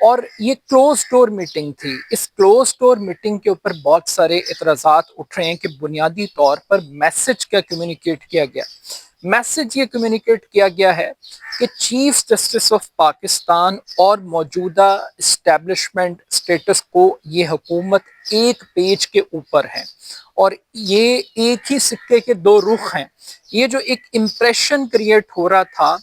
اور یہ کلوز ڈور میٹنگ تھی. اس کلوز ڈور میٹنگ کے اوپر بہت سارے اعتراضات اٹھ رہے ہیں کہ بنیادی طور پر میسج کیا کمیونیکیٹ کیا گیا. میسج یہ کمیونیکیٹ کیا گیا ہے کہ چیف جسٹس آف پاکستان اور موجودہ اسٹیبلشمنٹ اسٹیٹس کو یہ حکومت ایک پیج کے اوپر ہے اور یہ ایک ہی سکے کے دو رخ ہیں. یہ جو ایک امپریشن کریٹ ہو رہا تھا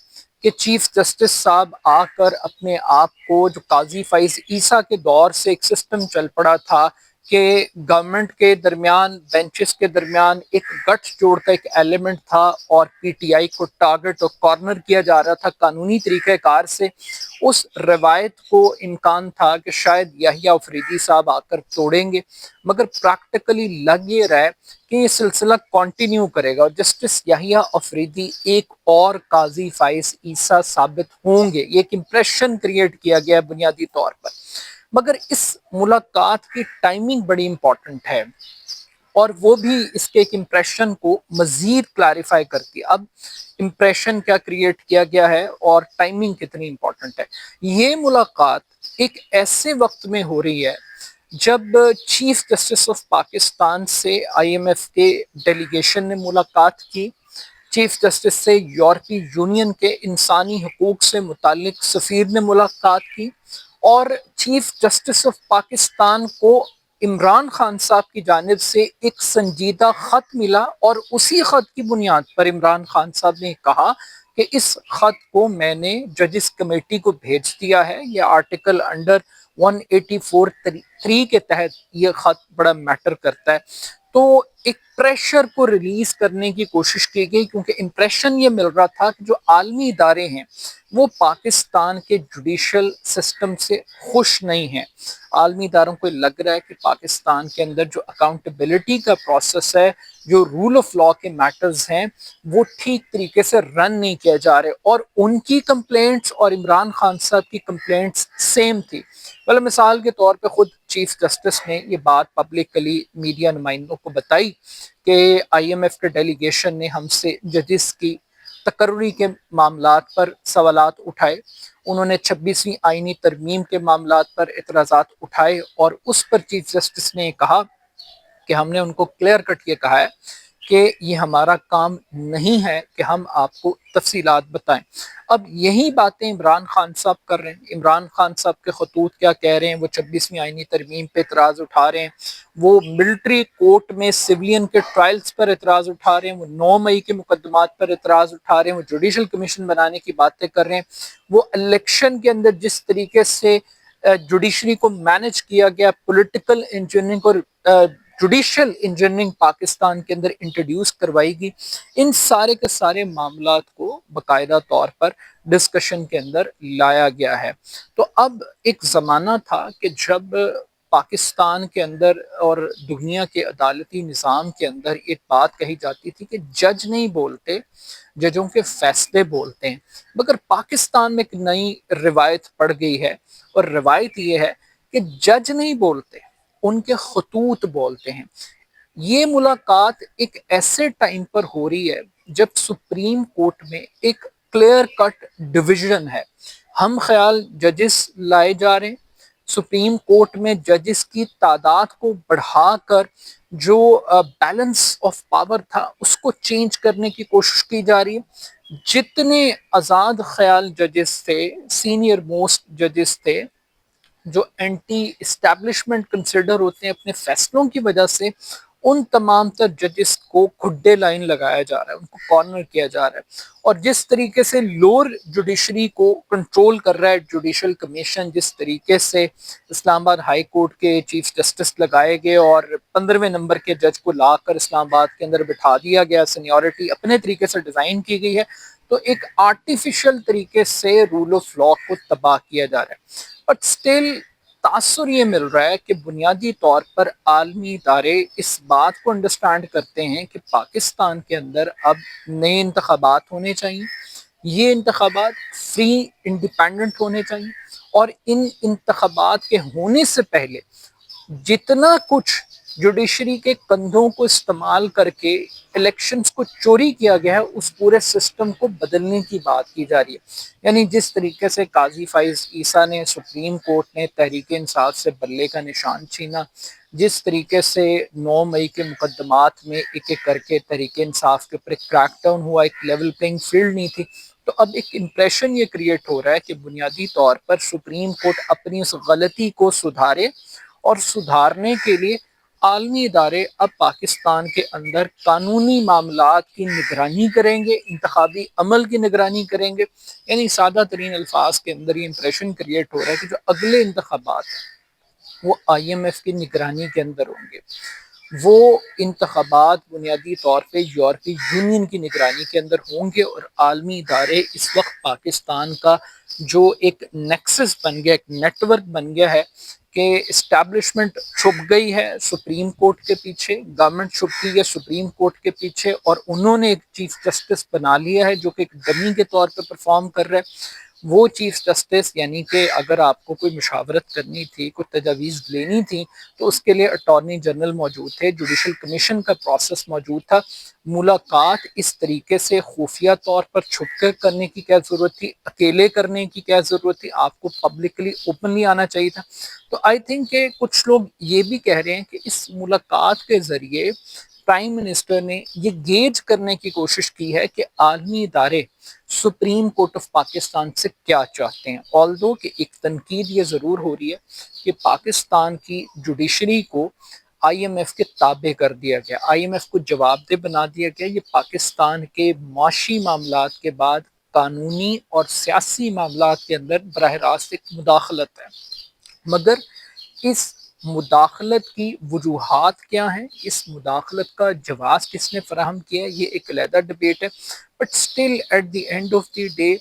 کہ چیف جسٹس صاحب آ کر اپنے آپ کو جو قاضی فائز عیسیٰ کے دور سے ایک سسٹم چل پڑا تھا کہ گورنمنٹ کے درمیان بینچز کے درمیان ایک گٹھ جوڑ کا ایک ایلیمنٹ تھا اور پی ٹی آئی کو ٹارگٹ اور کارنر کیا جا رہا تھا قانونی طریقہ کار سے. اس روایت کو امکان تھا کہ شاید یحییٰ افریدی صاحب آ کر توڑیں گے، مگر پریکٹیکلی لگ یہ رہا ہے کہ یہ سلسلہ کنٹینیو کرے گا اور جسٹس یحییٰ افریدی ایک اور قاضی فائز عیسیٰ ثابت ہوں گے. یہ ایک امپریشن کریٹ کیا گیا ہے بنیادی طور پر. مگر اس ملاقات کی ٹائمنگ بڑی امپورٹنٹ ہے اور وہ بھی اس کے ایک امپریشن کو مزید کلیریفائی کرتی ہے. اب امپریشن کیا کریٹ کیا گیا ہے اور ٹائمنگ کتنی امپورٹنٹ ہے. یہ ملاقات ایک ایسے وقت میں ہو رہی ہے جب چیف جسٹس آف پاکستان سے آئی ایم ایف کے ڈیلیگیشن نے ملاقات کی، چیف جسٹس سے یورپی یونین کے انسانی حقوق سے متعلق سفیر نے ملاقات کی، اور چیف جسٹس آف پاکستان کو عمران خان صاحب کی جانب سے ایک سنجیدہ خط ملا اور اسی خط کی بنیاد پر عمران خان صاحب نے کہا کہ اس خط کو میں نے ججز کمیٹی کو بھیج دیا ہے. یہ آرٹیکل انڈر 184(3) کے تحت یہ خط بڑا میٹر کرتا ہے. تو ایک پریشر کو ریلیز کرنے کی کوشش کی گئی کیونکہ امپریشن یہ مل رہا تھا کہ جو عالمی ادارے ہیں وہ پاکستان کے جوڈیشل سسٹم سے خوش نہیں ہیں. عالمی اداروں کو لگ رہا ہے کہ پاکستان کے اندر جو اکاؤنٹیبلٹی کا پروسیس ہے، جو رول آف لا کے میٹرز ہیں، وہ ٹھیک طریقے سے رن نہیں کیا جا رہے اور ان کی کمپلینٹس اور عمران خان صاحب کی کمپلینٹس سیم تھی. مطلب مثال کے طور پہ خود چیف جسٹس نے یہ بات پبلکلی میڈیا نمائندوں کو بتائی کہ آئی ایم ایف کے ڈیلیگیشن نے ہم سے ججز کی تقرری کے معاملات پر سوالات اٹھائے، انہوں نے 26ویں آئینی ترمیم کے معاملات پر اعتراضات اٹھائے اور اس پر چیف جسٹس نے کہا کہ ہم نے ان کو کلیئر کٹ یہ کہا ہے کہ یہ ہمارا کام نہیں ہے کہ ہم آپ کو تفصیلات بتائیں. اب یہی باتیں عمران خان صاحب کر رہے ہیں. عمران خان صاحب کے خطوط کیا کہہ رہے ہیں؟ وہ 26ویں آئینی ترمیم پہ اعتراض اٹھا رہے ہیں، وہ ملٹری کورٹ میں سویلین کے ٹرائلز پر اعتراض اٹھا رہے ہیں، وہ 9 مئی کے مقدمات پر اعتراض اٹھا رہے ہیں، وہ جوڈیشل کمیشن بنانے کی باتیں کر رہے ہیں، وہ الیکشن کے اندر جس طریقے سے جوڈیشری کو مینج کیا گیا، پولیٹیکل انجینئرنگ اور جوڈیشل انجینئرنگ پاکستان کے اندر انٹروڈیوس کروائی گئی، ان سارے کے سارے معاملات کو باقاعدہ طور پر ڈسکشن کے اندر لایا گیا ہے. تو اب ایک زمانہ تھا کہ جب پاکستان کے اندر اور دنیا کے عدالتی نظام کے اندر ایک بات کہی جاتی تھی کہ جج نہیں بولتے، ججوں کے فیصلے بولتے ہیں. مگر پاکستان میں ایک نئی روایت پڑ گئی ہے اور روایت یہ ہے کہ جج نہیں بولتے، ان کے خطوط بولتے ہیں. یہ ملاقات ایک ایسے ٹائم پر ہو رہی ہے جب سپریم کورٹ میں ایک کلیئر کٹ ڈویژن ہے. ہم خیال ججز لائے جا رہے ہیں، سپریم کورٹ میں ججز کی تعداد کو بڑھا کر جو بیلنس آف پاور تھا اس کو چینج کرنے کی کوشش کی جا رہی ہے. جتنے آزاد خیال ججز تھے، سینئر موسٹ ججز تھے، جو اینٹی اسٹیبلشمنٹ کنسیڈر ہوتے ہیں اپنے فیصلوں کی وجہ سے، ان تمام تر ججز کو کھڈے لائن لگایا جا رہا ہے، ان کو کارنر کیا جا رہا ہے. اور جس طریقے سے لوور جوڈیشری کو کنٹرول کر رہا ہے جوڈیشل کمیشن، جس طریقے سے اسلام آباد ہائی کورٹ کے چیف جسٹس لگائے گئے اور 15ویں نمبر کے جج کو لا کر اسلام آباد کے اندر بٹھا دیا گیا، سینیورٹی اپنے طریقے سے ڈیزائن کی گئی ہے، تو ایک آرٹیفیشل طریقے سے رول آف لا کو تباہ کیا جا رہا ہے. بٹ اسٹل تاثر یہ مل رہا ہے کہ بنیادی طور پر عالمی ادارے اس بات کو انڈرسٹینڈ کرتے ہیں کہ پاکستان کے اندر اب نئے انتخابات ہونے چاہیے، یہ انتخابات فری انڈیپینڈنٹ ہونے چاہیے، اور ان انتخابات کے ہونے سے پہلے جتنا کچھ جوڈیشری کے کندھوں کو استعمال کر کے الیکشنز کو چوری کیا گیا ہے، اس پورے سسٹم کو بدلنے کی بات کی جا رہی ہے۔ یعنی جس طریقے سے قاضی فائز عیسیٰ نے سپریم کورٹ نے تحریک انصاف سے بلے کا نشان چھینا، جس طریقے سے 9 مئی کے مقدمات میں ایک ایک کر کے تحریک انصاف کے اوپر ایک کریک ڈاؤن ہوا، ایک لیول پلینگ فیلڈ نہیں تھی، تو اب ایک امپریشن یہ کریٹ ہو رہا ہے کہ بنیادی طور پر سپریم کورٹ اپنی اس غلطی کو سدھارے، اور سدھارنے کے لیے عالمی ادارے اب پاکستان کے اندر قانونی معاملات کی نگرانی کریں گے، انتخابی عمل کی نگرانی کریں گے۔ یعنی سادہ ترین الفاظ کے اندر یہ امپریشن کریٹ ہو رہا ہے کہ جو اگلے انتخابات ہیں وہ آئی ایم ایف کی نگرانی کے اندر ہوں گے۔ وہ انتخابات بنیادی طور پہ یورپی یونین کی نگرانی کے اندر ہوں گے، اور عالمی ادارے اس وقت پاکستان کا جو ایک نیکسس بن گیا، ایک نیٹ ورک بن گیا ہے کہ اسٹیبلشمنٹ چھپ گئی ہے سپریم کورٹ کے پیچھے، گورنمنٹ چھپ گئی ہے سپریم کورٹ کے پیچھے، اور انہوں نے ایک چیف جسٹس بنا لیا ہے جو کہ ایک ڈمی کے طور پہ پرفارم کر رہا ہے۔ وہ چیف جسٹس یعنی کہ اگر آپ کو کوئی مشاورت کرنی تھی، کوئی تجاویز لینی تھی، تو اس کے لیے اٹارنی جنرل موجود تھے، جوڈیشل کمیشن کا پروسیس موجود تھا۔ ملاقات اس طریقے سے خفیہ طور پر چھپ کر کرنے کی کیا ضرورت تھی، اکیلے کرنے کی کیا ضرورت تھی، آپ کو پبلکلی اوپنلی آنا چاہیے تھا۔ تو آئی تھنک کہ کچھ لوگ یہ بھی کہہ رہے ہیں کہ اس ملاقات کے ذریعے پرائم منسٹر نے یہ گیج کرنے کی کوشش کی ہے کہ عالمی ادارے سپریم کورٹ آف پاکستان سے کیا چاہتے ہیں۔ آلدو کہ ایک تنقید یہ ضرور ہو رہی ہے کہ پاکستان کی جوڈیشری کو آئی ایم ایف کے تابع کر دیا گیا، آئی ایم ایف کو جواب دہ بنا دیا گیا۔ یہ پاکستان کے معاشی معاملات کے بعد قانونی اور سیاسی معاملات کے اندر براہ راست ایک مداخلت ہے، مگر اس مداخلت کی وجوہات کیا ہیں، اس مداخلت کا جواز کس نے فراہم کیا ہے، یہ ایک علیحدہ ڈبیٹ ہے۔ But still at the end of the day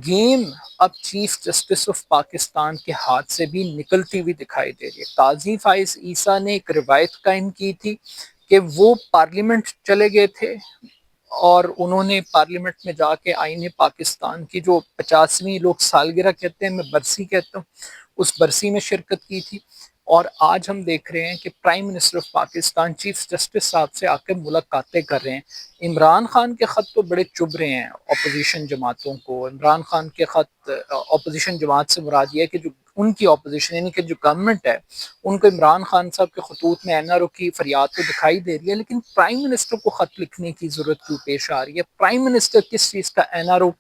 game اب چیف جسٹس آف پاکستان کے ہاتھ سے بھی نکلتی ہوئی دکھائی دے رہی ہے۔ قاضی فائز عیسیٰ نے ایک روایت قائم کی تھی کہ وہ پارلیمنٹ چلے گئے تھے، اور انہوں نے پارلیمنٹ میں جا کے آئین پاکستان کی جو 50ویں لوگ سالگرہ کہتے ہیں، میں برسی کہتا ہوں، اس برسی میں شرکت کی تھی۔ اور آج ہم دیکھ رہے ہیں کہ prime minister of Pakistan chief justice صاحب سے آ کے ملاقاتیں کر رہے ہیں۔ عمران خان کے خط تو بڑے چبھ رہے ہیں اپوزیشن جماعتوں کو۔ عمران خان کے خط، اپوزیشن جماعت سے مراد یہ ہے کہ جو ان کی اپوزیشن یعنی کہ جو گورنمنٹ ہے، ان کو عمران خان صاحب کے خطوط میں این آر او کی فریاد تو دکھائی دے رہی ہے، لیکن پرائم منسٹر کو خط لکھنے کی ضرورت کیوں پیش آ رہی ہے؟ پرائم منسٹر کس چیز کا N R O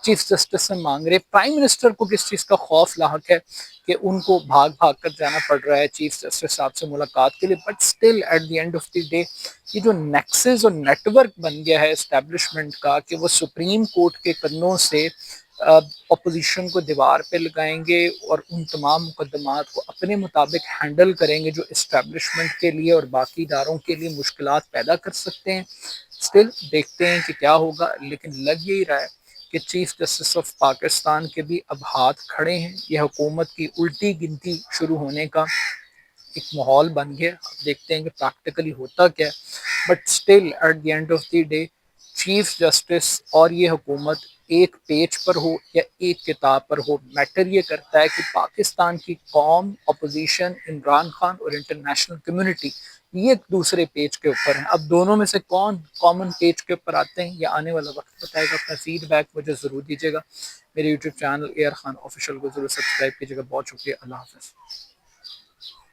chief justice سے مانگ رہے؟ پرائم منسٹر کو کس چیز کا خوف لاحق ہے کہ ان کو بھاگ بھاگ کر جانا پڑ رہا ہے چیف جسٹس صاحب سے ملاقات کے لیے؟ But still at the end of the day یہ جو نیکسز اور نیٹ ورک بن گیا ہے اسٹیبلشمنٹ کا کہ وہ سپریم کورٹ کے کنوں سے اپوزیشن کو دیوار پہ لگائیں گے اور ان تمام مقدمات کو اپنے مطابق ہینڈل کریں گے جو اسٹیبلشمنٹ کے لیے اور باقی اداروں کے لیے مشکلات پیدا کر سکتے ہیں۔ اسٹل دیکھتے ہیں کہ کیا ہوگا، لیکن لگ یہی رہا ہے کہ چیف جسٹس آف پاکستان کے بھی اب ہاتھ کھڑے ہیں۔ یہ حکومت کی الٹی گنتی شروع ہونے کا ایک ماحول بن گیا۔ اب دیکھتے ہیں کہ پریکٹیکلی ہوتا کیا ہے، but still at the end of the day chief justice اور یہ حکومت ایک پیج پر ہو یا ایک کتاب پر ہو، میٹر یہ کرتا ہے کہ پاکستان کی قوم، اپوزیشن، عمران خان اور انٹرنیشنل کمیونٹی یہ ایک دوسرے پیج کے اوپر ہیں۔ اب دونوں میں سے کون کامن پیج کے اوپر آتے ہیں یہ آنے والا وقت بتائے گا۔ اپنا فیڈ بیک مجھے ضرور دیجیے گا۔ میرے YouTube channel A R Khan official کو ضرور سبسکرائب کیجیے گا۔ بہت شکریہ، اللہ حافظ۔